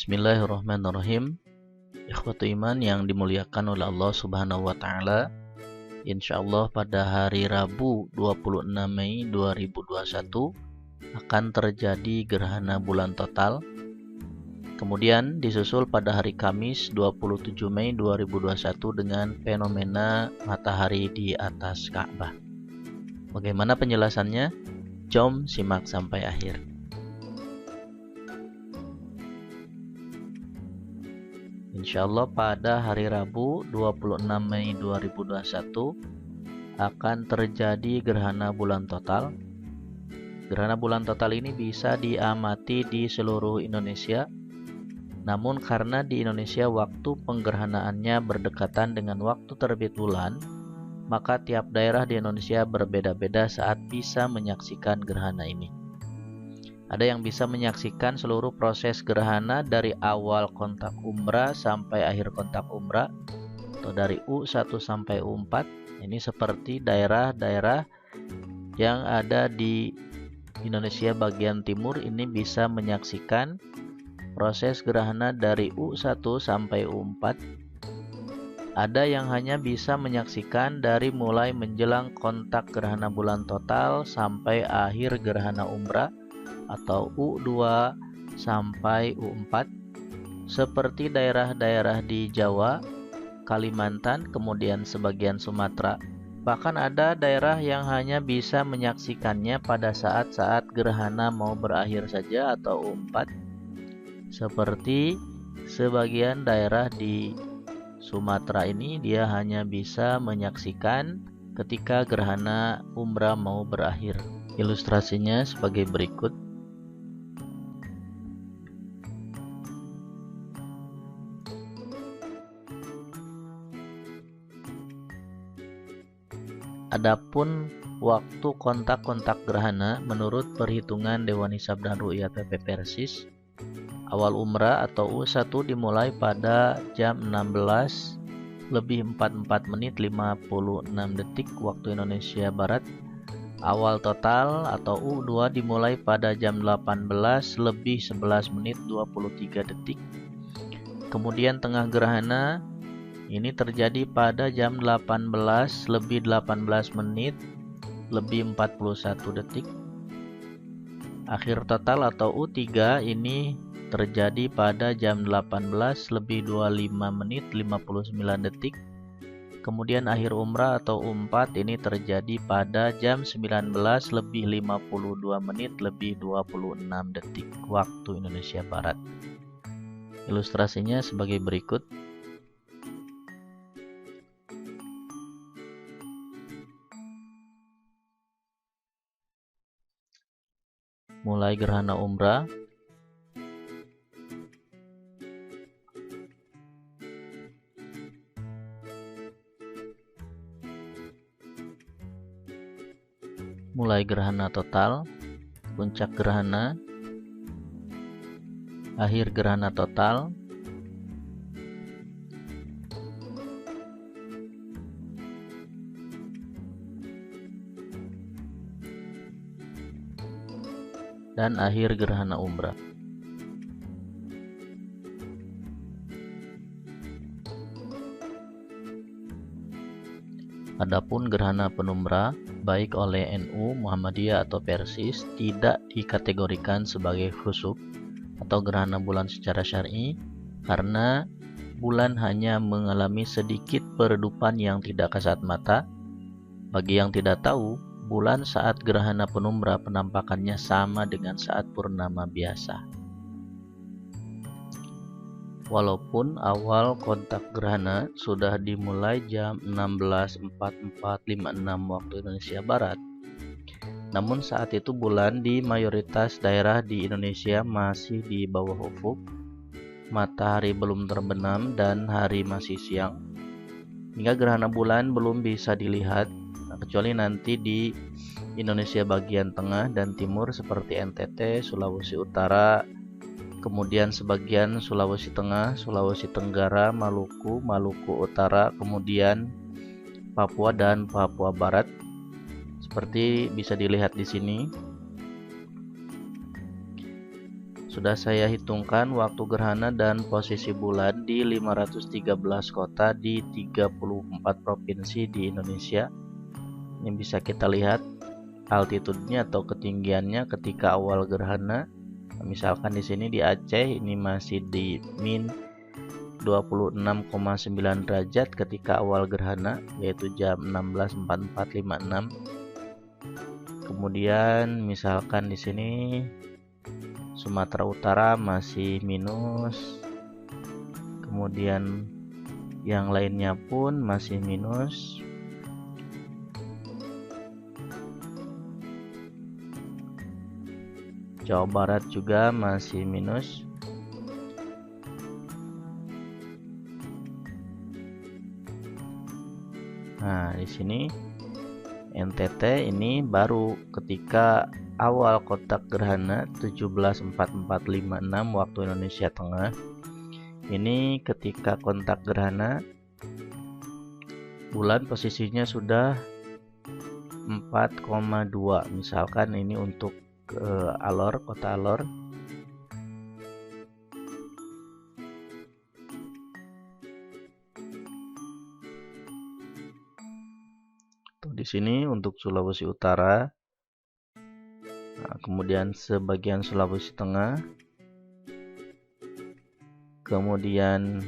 Bismillahirrahmanirrahim. Ikhwatu iman yang dimuliakan oleh Allah Subhanahu wa taala. Insyaallah pada hari Rabu 26 Mei 2021 akan terjadi gerhana bulan total. Kemudian disusul pada hari Kamis 27 Mei 2021 dengan fenomena matahari di atas Ka'bah. Bagaimana penjelasannya? Jom simak sampai akhir. Insyaallah pada hari Rabu 26 Mei 2021 akan terjadi gerhana bulan total. Gerhana bulan total ini bisa diamati di seluruh Indonesia. Namun karena di Indonesia waktu penggerhanaannya berdekatan dengan waktu terbit bulan, maka tiap daerah di Indonesia berbeda-beda saat bisa menyaksikan gerhana ini. Ada yang bisa menyaksikan seluruh proses gerhana dari awal kontak umrah sampai akhir kontak umrah, atau dari U1 sampai U4. Ini seperti daerah-daerah yang ada di Indonesia bagian timur ini bisa menyaksikan proses gerhana dari U1 sampai U4. Ada yang hanya bisa menyaksikan dari mulai menjelang kontak gerhana bulan total sampai akhir gerhana umrah atau U2 sampai U4, seperti daerah-daerah di Jawa, Kalimantan, kemudian sebagian Sumatera. Bahkan ada daerah yang hanya bisa menyaksikannya pada saat-saat gerhana mau berakhir saja atau U4, seperti sebagian daerah di Sumatera ini dia hanya bisa menyaksikan ketika gerhana umrah mau berakhir. Ilustrasinya sebagai berikut. Adapun waktu kontak-kontak gerhana menurut perhitungan Dewan Hisab dan Ru'yat PP Persis, awal umrah atau U1 dimulai pada jam 16:44:56 waktu Indonesia Barat. Awal total atau U2 dimulai pada jam 18:11:23. Kemudian tengah gerhana ini terjadi pada jam 18:18:41. Akhir total atau U3 ini terjadi pada jam 18:25:59. Kemudian akhir umrah atau U4 ini terjadi pada jam 19:52:26 waktu Indonesia Barat. Ilustrasinya sebagai berikut. Mulai gerhana umrah, mulai gerhana total, puncak gerhana, akhir gerhana total, dan akhir gerhana umrah. Adapun gerhana penumbra baik oleh NU, Muhammadiyah atau Persis tidak dikategorikan sebagai khusuf atau gerhana bulan secara syar'i karena bulan hanya mengalami sedikit peredupan yang tidak kasat mata. Bagi yang tidak tahu, bulan saat gerhana penumbra penampakannya sama dengan saat purnama biasa. Walaupun awal kontak gerhana sudah dimulai jam 16:44:56 waktu Indonesia Barat, namun saat itu bulan di mayoritas daerah di Indonesia masih di bawah ufuk, matahari belum terbenam dan hari masih siang, hingga gerhana bulan belum bisa dilihat kecuali nanti di Indonesia bagian tengah dan timur seperti NTT, Sulawesi Utara, kemudian sebagian Sulawesi Tengah, Sulawesi Tenggara, Maluku, Maluku Utara, kemudian Papua dan Papua Barat. Seperti bisa dilihat di sini. sudah saya hitungkan waktu gerhana dan posisi bulan di 513 kota di 34 provinsi di Indonesia. Ini bisa kita lihat altitudenya atau ketinggiannya ketika awal gerhana. Misalkan di sini di Aceh ini masih di min 26,9 derajat ketika awal gerhana, yaitu jam 16.4456. Kemudian misalkan di sini Sumatera Utara masih minus. Kemudian yang lainnya pun masih minus. Jawa Barat juga masih minus. Nah, di sini NTT ini baru ketika awal kotak gerhana 17.4456 waktu Indonesia Tengah. Ini ketika kontak gerhana bulan posisinya sudah 4,2. Misalkan ini untuk Alor, kota Alor. Di sini untuk Sulawesi Utara, nah, kemudian sebagian Sulawesi Tengah, kemudian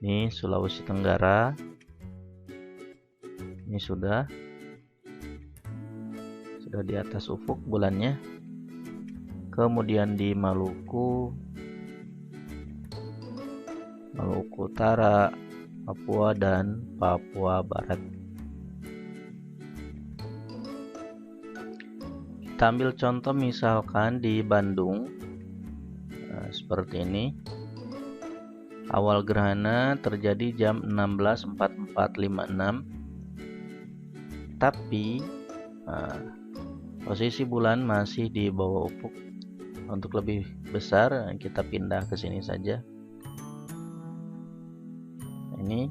ini Sulawesi Tenggara, ini sudah di atas ufuk bulannya. Kemudian di Maluku Utara, Papua dan Papua Barat. Kita ambil contoh misalkan di Bandung, nah, seperti ini. Awal gerhana terjadi jam 16.4456, tapi posisi bulan masih di bawah ufuk. Untuk lebih besar kita pindah ke sini saja. Ini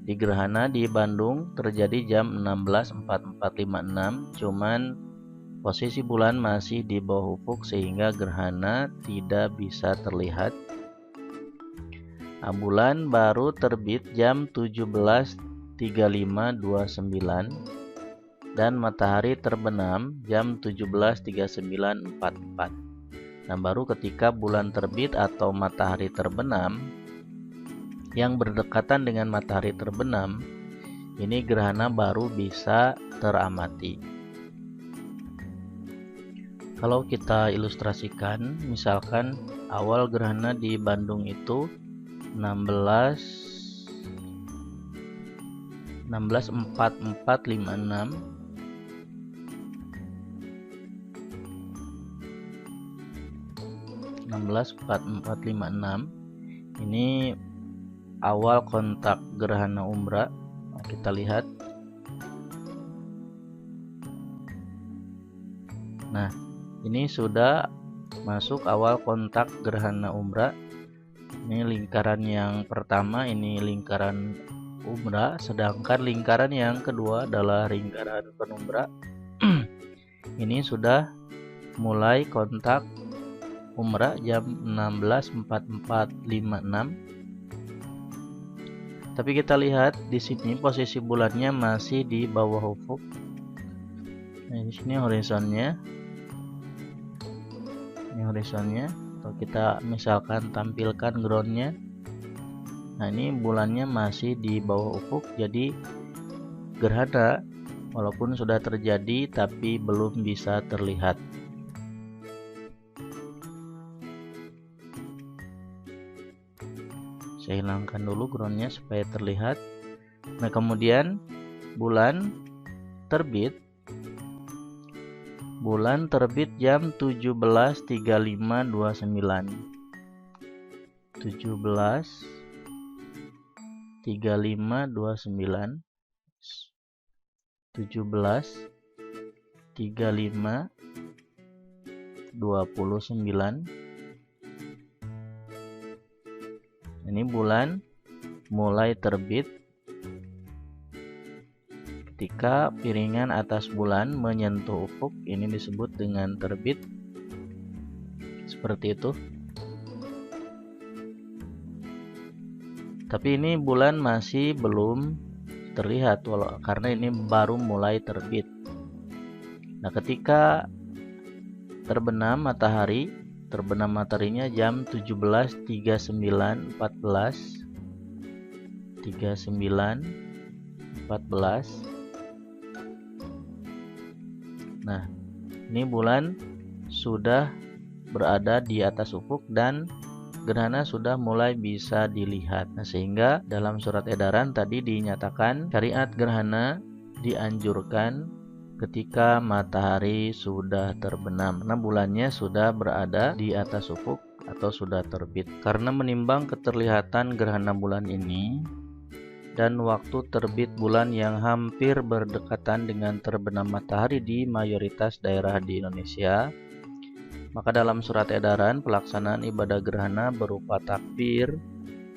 di gerhana di Bandung terjadi jam 16.4456, cuman posisi bulan masih di bawah ufuk sehingga gerhana tidak bisa terlihat. Nah, bulan baru terbit jam 17.3529 dan matahari terbenam jam 17.3944. Nah, baru ketika bulan terbit atau matahari terbenam yang berdekatan dengan matahari terbenam, ini gerhana baru bisa teramati. Kalau kita ilustrasikan, misalkan awal gerhana di Bandung itu 16.4456. Ini awal kontak gerhana umbra. Kita lihat. Nah, ini sudah masuk awal kontak gerhana umbra. Ini lingkaran yang pertama, ini lingkaran umbra, sedangkan lingkaran yang kedua adalah lingkaran penumbra. Ini sudah mulai kontak umbra jam 16.4456. Tapi kita lihat di sini posisi bulannya masih di bawah ufuk. Nah, di sini horizonnya. Ini horizonnya, atau kita misalkan tampilkan groundnya. Nah, ini bulannya masih di bawah ufuk, jadi gerhana walaupun sudah terjadi tapi belum bisa terlihat. Saya hilangkan dulu groundnya supaya terlihat. Nah, kemudian bulan terbit jam 17.3529. 17.3529. Ini bulan mulai terbit ketika piringan atas bulan menyentuh ufuk. Ini disebut dengan terbit. seperti itu. Tapi ini bulan masih belum terlihat karena ini baru mulai terbit. Nah, ketika terbenam mataharinya jam 17.39.14. Nah, ini bulan sudah berada di atas ufuk dan gerhana sudah mulai bisa dilihat. Nah, sehingga dalam surat edaran tadi dinyatakan syariat gerhana dianjurkan ketika matahari sudah terbenam, karena bulannya sudah berada di atas ufuk atau sudah terbit. Karena menimbang keterlihatan gerhana bulan ini dan waktu terbit bulan yang hampir berdekatan dengan terbenam matahari di mayoritas daerah di Indonesia, maka dalam surat edaran pelaksanaan ibadah gerhana berupa takbir,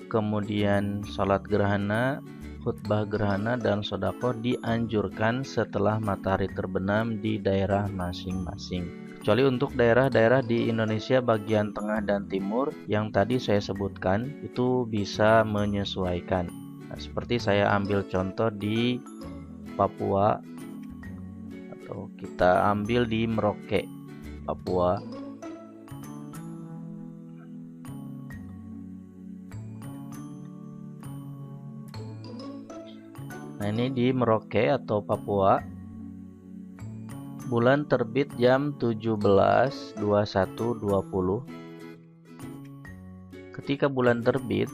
kemudian sholat gerhana, khutbah gerhana, dan sodako dianjurkan setelah matahari terbenam di daerah masing-masing. Kecuali untuk daerah-daerah di Indonesia bagian tengah dan timur yang tadi saya sebutkan, itu bisa menyesuaikan. Nah, seperti saya ambil contoh di Papua, atau kita ambil di Merauke, Papua. Nah, ini di Merauke atau Papua, bulan terbit jam 17.21.20. Ketika bulan terbit,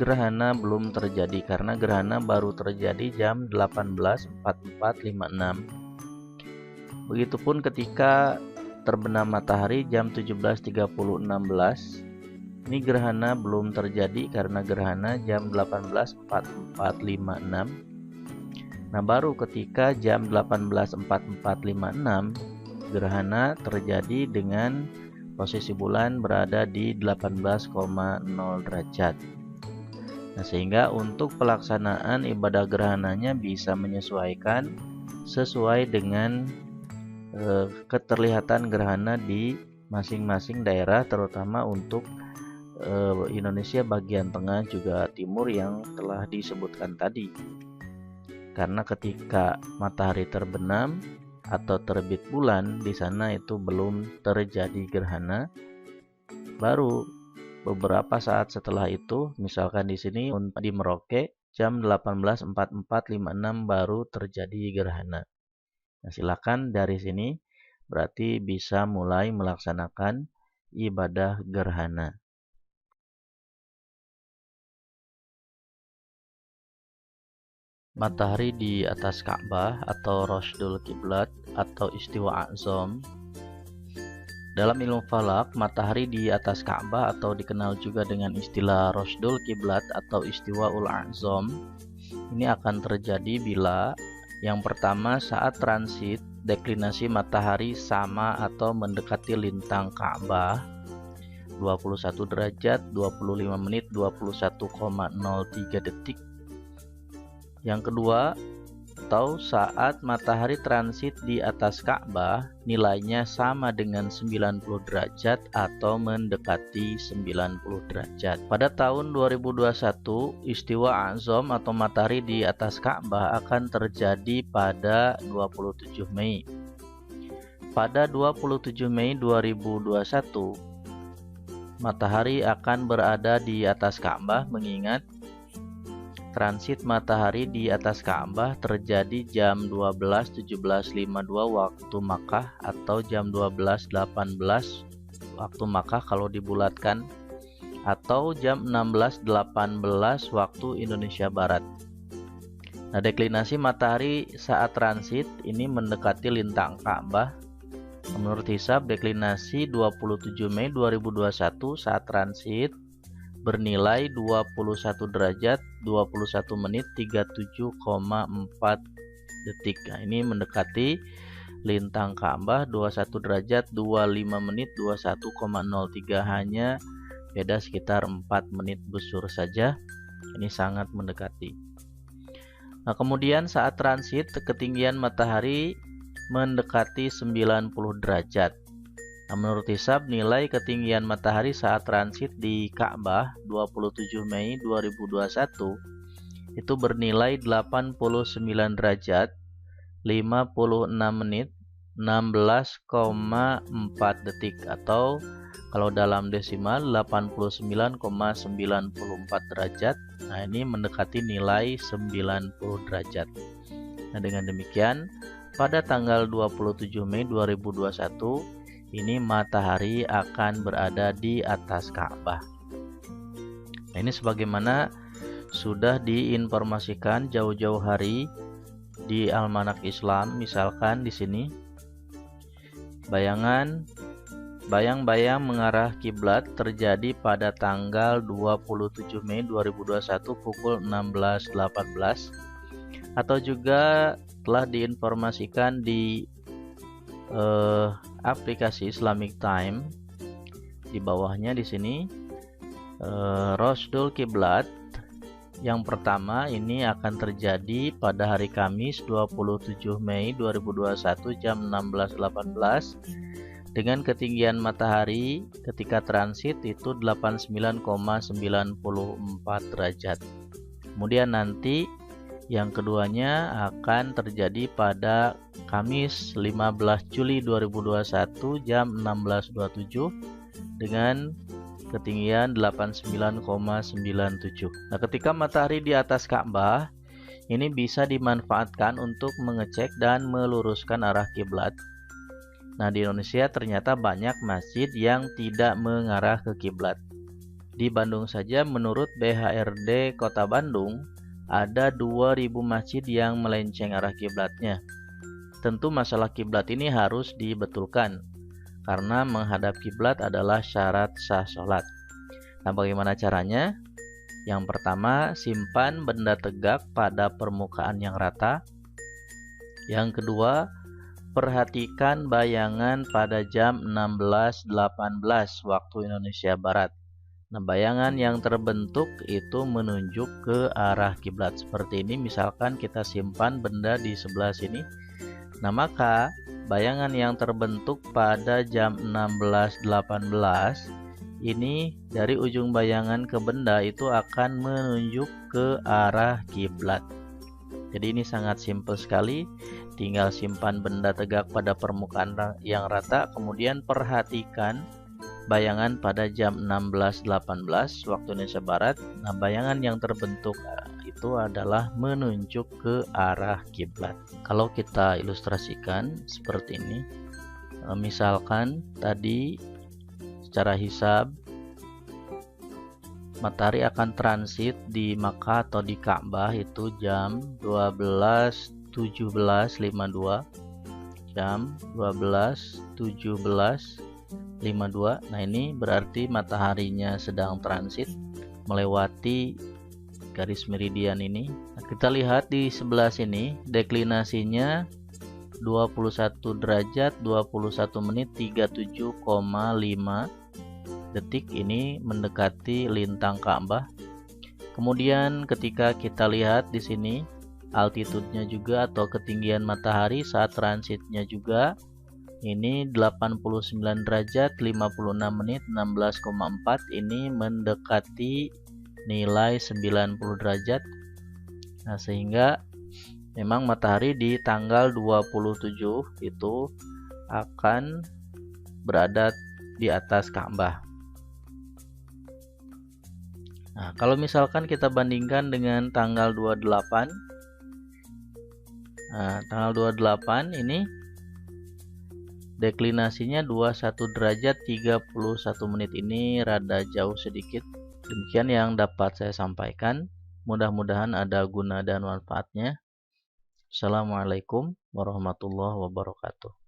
gerhana belum terjadi karena gerhana baru terjadi jam 18.44.56. Begitupun ketika terbenam matahari jam 17.30.16. Ini gerhana belum terjadi karena gerhana jam 18.44.56. Nah, baru ketika jam 18.44.56 gerhana terjadi dengan posisi bulan berada di 18,0 derajat. Nah, sehingga untuk pelaksanaan ibadah gerhananya bisa menyesuaikan sesuai dengan keterlihatan gerhana di masing-masing daerah, terutama untuk Indonesia bagian tengah juga timur yang telah disebutkan tadi. Karena ketika matahari terbenam atau terbit bulan, di sana itu belum terjadi gerhana. Baru beberapa saat setelah itu, misalkan di sini di Merauke jam 18.44.56 baru terjadi gerhana. Nah, silakan dari sini berarti bisa mulai melaksanakan ibadah gerhana. Matahari di atas Ka'bah atau Rashdul Qiblat atau Istiwa A'zam. Dalam ilmu falak, matahari di atas Ka'bah atau dikenal juga dengan istilah Rashdul Qiblat atau Istiwaul A'zam ini akan terjadi bila yang pertama saat transit deklinasi matahari sama atau mendekati lintang Ka'bah 21 derajat 25 menit 21,03 detik. Yang kedua, atau saat matahari transit di atas Ka'bah nilainya sama dengan 90 derajat atau mendekati 90 derajat. Pada tahun 2021, istiwa A'zam atau matahari di atas Ka'bah akan terjadi pada 27 Mei. Pada 27 Mei 2021, matahari akan berada di atas Ka'bah, mengingat transit matahari di atas Ka'bah terjadi jam 12.17.52 waktu Makkah atau jam 12.18 waktu Makkah kalau dibulatkan, atau jam 16.18 waktu Indonesia Barat. Nah, deklinasi matahari saat transit ini mendekati lintang Ka'bah. Menurut hisab, deklinasi 27 Mei 2021 saat transit bernilai 21 derajat 21 menit 37,4 detik. Nah, ini mendekati lintang Ka'bah 21 derajat 25 menit 21,03, hanya beda sekitar 4 menit busur saja. Ini sangat mendekati. Nah, kemudian saat transit ketinggian matahari mendekati 90 derajat. Nah, menurut hisab nilai ketinggian matahari saat transit di Ka'bah 27 Mei 2021 itu bernilai 89 derajat 56 menit 16,4 detik, atau kalau dalam desimal 89,94 derajat. Nah, ini mendekati nilai 90 derajat. Nah, dengan demikian pada tanggal 27 Mei 2021 ini matahari akan berada di atas Ka'bah. Nah, ini sebagaimana sudah diinformasikan jauh-jauh hari di almanak Islam. Misalkan di sini bayang-bayang mengarah kiblat terjadi pada tanggal 27 Mei 2021 pukul 16.18, atau juga telah diinformasikan di aplikasi Islamic Time. Di bawahnya di sini Rosdul Kiblat yang pertama ini akan terjadi pada hari Kamis 27 Mei 2021 jam 16.18 dengan ketinggian matahari ketika transit itu 89,94 derajat. Kemudian nanti yang keduanya akan terjadi pada Kamis 15 Juli 2021 jam 16.27 dengan ketinggian 89,97. Nah, ketika matahari di atas Ka'bah, ini bisa dimanfaatkan untuk mengecek dan meluruskan arah kiblat. Nah, di Indonesia ternyata banyak masjid yang tidak mengarah ke kiblat. Di Bandung saja menurut BHRD Kota Bandung ada 2000 masjid yang melenceng arah kiblatnya. Tentu masalah kiblat ini harus dibetulkan karena menghadap kiblat adalah syarat sah sholat. Nah, bagaimana caranya? Yang pertama, simpan benda tegak pada permukaan yang rata. Yang kedua, perhatikan bayangan pada jam 16.18 waktu Indonesia Barat. Nah, bayangan yang terbentuk itu menunjuk ke arah kiblat seperti ini. Misalkan kita simpan benda di sebelah sini. Nah, maka bayangan yang terbentuk pada jam 16.18 ini dari ujung bayangan ke benda itu akan menunjuk ke arah kiblat. Jadi ini sangat simpel sekali. Tinggal simpan benda tegak pada permukaan yang rata, kemudian perhatikan bayangan pada jam 16.18 waktu Indonesia Barat. Nah, bayangan yang terbentuk itu adalah menunjuk ke arah kiblat. Kalau kita ilustrasikan seperti ini, misalkan tadi secara hisab matahari akan transit di Makkah atau di Ka'bah itu jam 12.17.52, jam 12.17.52. Nah, ini berarti mataharinya sedang transit melewati garis meridian ini. Nah, kita lihat di sebelah sini deklinasinya 21 derajat 21 menit 37,5 detik, ini mendekati lintang Ka'bah. Kemudian ketika kita lihat di sini altitudenya juga atau ketinggian matahari saat transitnya juga ini 89 derajat 56 menit 16,4, ini mendekati nilai 90 derajat. Nah, sehingga memang matahari di tanggal 27 itu akan berada di atas Ka'bah. Nah, kalau misalkan kita bandingkan dengan tanggal 28, nah, tanggal 28 ini deklinasinya 21 derajat 31 menit, ini rada jauh sedikit. Demikian yang dapat saya sampaikan. Mudah-mudahan ada guna dan manfaatnya. Assalamualaikum warahmatullahi wabarakatuh.